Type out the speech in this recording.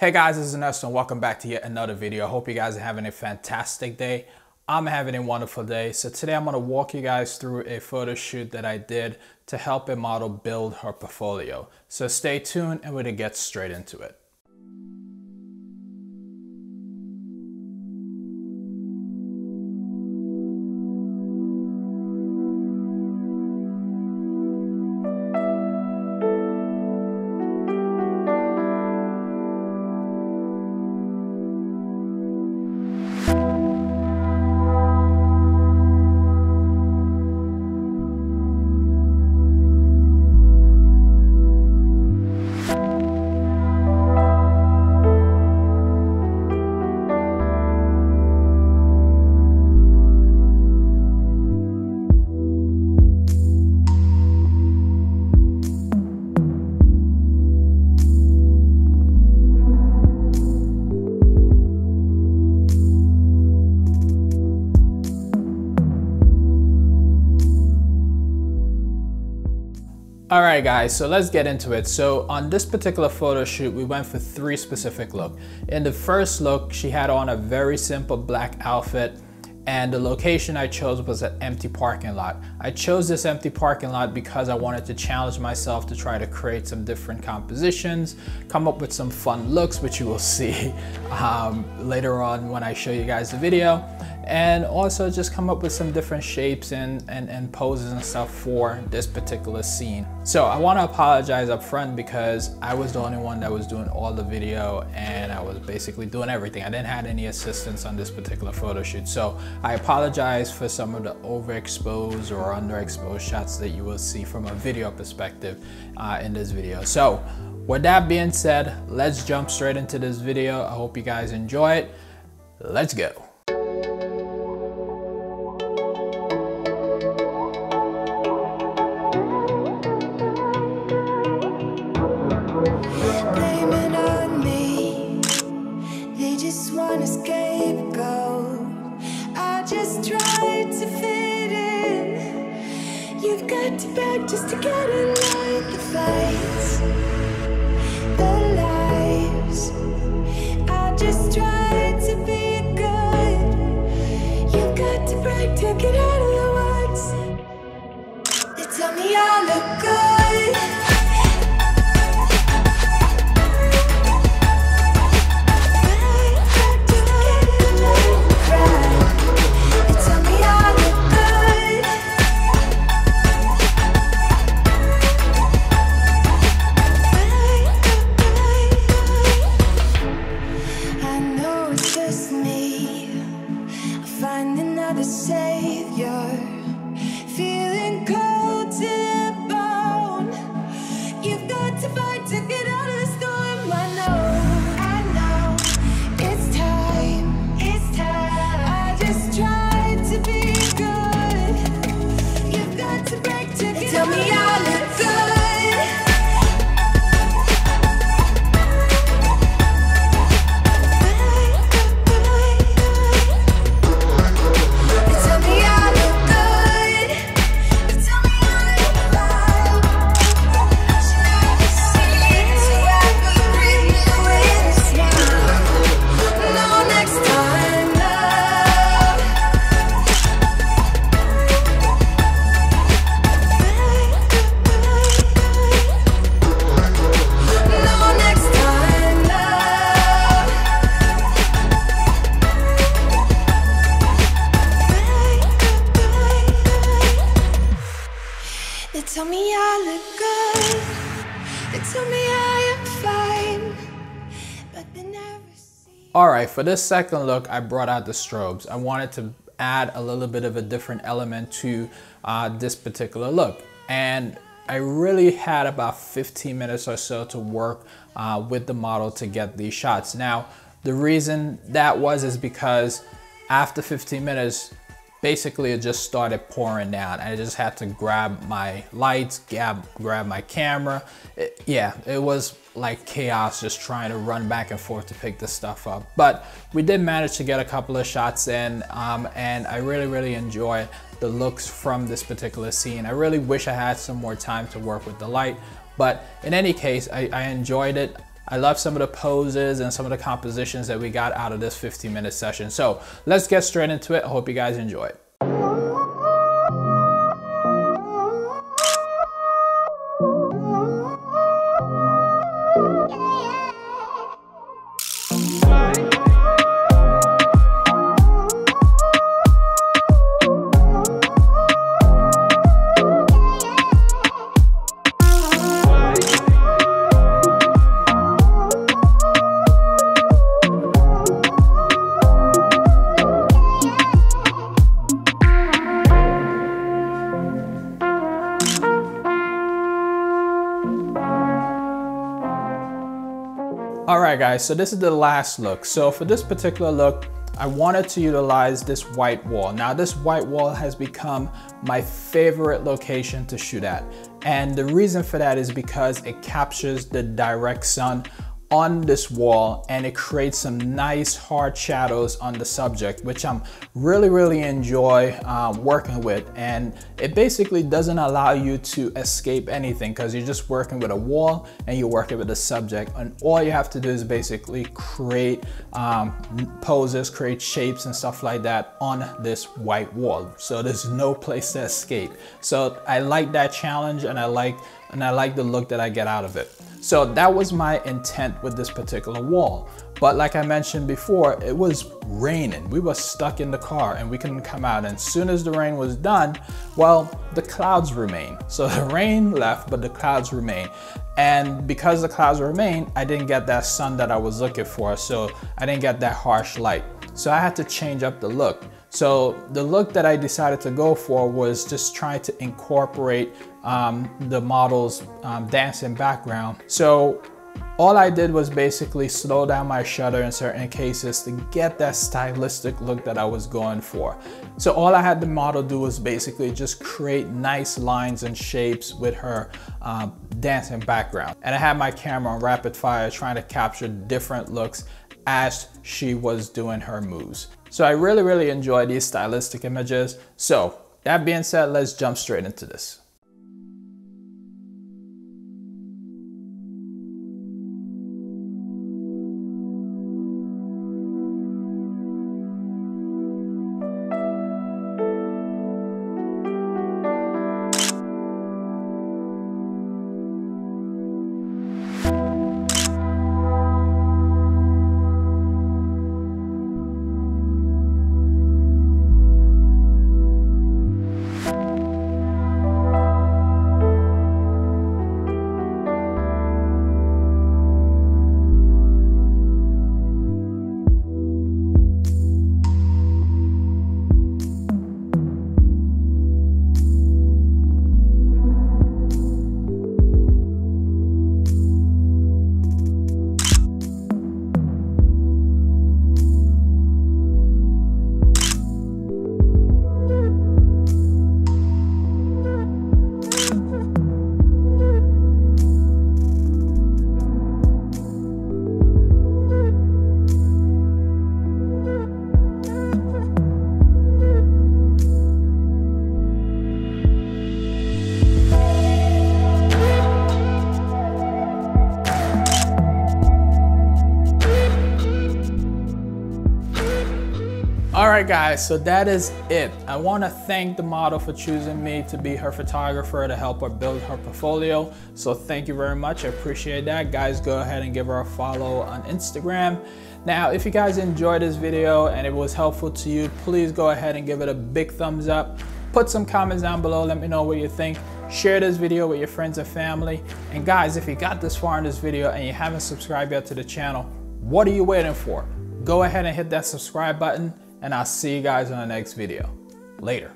Hey guys, this is Ernesto and welcome back to yet another video. I hope you guys are having a fantastic day. I'm having a wonderful day. So today I'm going to walk you guys through a photo shoot that I did to help a model build her portfolio. So stay tuned and we're going to get straight into it. Alright guys, so let's get into it. So on this particular photo shoot, we went for three specific looks. In the first look, she had on a very simple black outfit, and the location I chose was an empty parking lot. I chose this empty parking lot because I wanted to challenge myself to try to create some different compositions, come up with some fun looks, which you will see later on when I show you guys the video, and also just come up with some different shapes and poses and stuff for this particular scene. So I want to apologize up front because I was the only one that was doing all the video and I was basically doing everything. I didn't have any assistance on this particular photo shoot. So I apologize for some of the overexposed or underexposed shots that you will see from a video perspective in this video. So with that being said, let's jump straight into this video. I hope you guys enjoy it. Let's go. Just to get in line, the fights, the lies. I just tried to be good. You've got to break to get out of the woods. They tell me I look good. Tell me I look good. They tell me I am fine, but they never see. Alright, for this second look, I brought out the strobes. I wanted to add a little bit of a different element to this particular look. And I really had about 15 minutes or so to work with the model to get these shots. Now, the reason that is because after 15 minutes, basically it just started pouring down. I just had to grab my lights, grab my camera. It was like chaos just trying to run back and forth to pick this stuff up. But we did manage to get a couple of shots in, and I really enjoy the looks from this particular scene. I really wish I had some more time to work with the light, but in any case, I enjoyed it. I love some of the poses and some of the compositions that we got out of this 15-minute session. So let's get straight into it. I hope you guys enjoy it. All right guys, so this is the last look. So for this particular look, I wanted to utilize this white wall. Now this white wall has become my favorite location to shoot at. And the reason for that is because it captures the direct sun on this wall and it creates some nice hard shadows on the subject, which I'm really enjoy working with. And it basically doesn't allow you to escape anything because you're just working with a wall and you're working with a subject, and all you have to do is basically create poses, create shapes and stuff like that on this white wall. So there's no place to escape. So I like that challenge, and I like the look that I get out of it. So that was my intent with this particular wall. But like I mentioned before, it was raining. We were stuck in the car and we couldn't come out. And as soon as the rain was done, well, the clouds remained. So the rain left, but the clouds remained. And because the clouds remained, I didn't get that sun that I was looking for. So I didn't get that harsh light. So I had to change up the look. So the look that I decided to go for was just trying to incorporate the model's dancing background. So all I did was basically slow down my shutter in certain cases to get that stylistic look that I was going for. So all I had the model do was basically just create nice lines and shapes with her dancing background. And I had my camera on rapid fire trying to capture different looks as she was doing her moves. So I really enjoy these stylistic images. So that being said, let's jump straight into this. Alright guys, so that is it. I want to thank the model for choosing me to be her photographer to help her build her portfolio. So thank you very much, I appreciate that. Guys, go ahead and give her a follow on Instagram. Now, if you guys enjoyed this video and it was helpful to you, please go ahead and give it a big thumbs up. Put some comments down below, let me know what you think. Share this video with your friends and family. And guys, if you got this far in this video and you haven't subscribed yet to the channel, what are you waiting for? Go ahead and hit that subscribe button, and I'll see you guys in the next video. Later.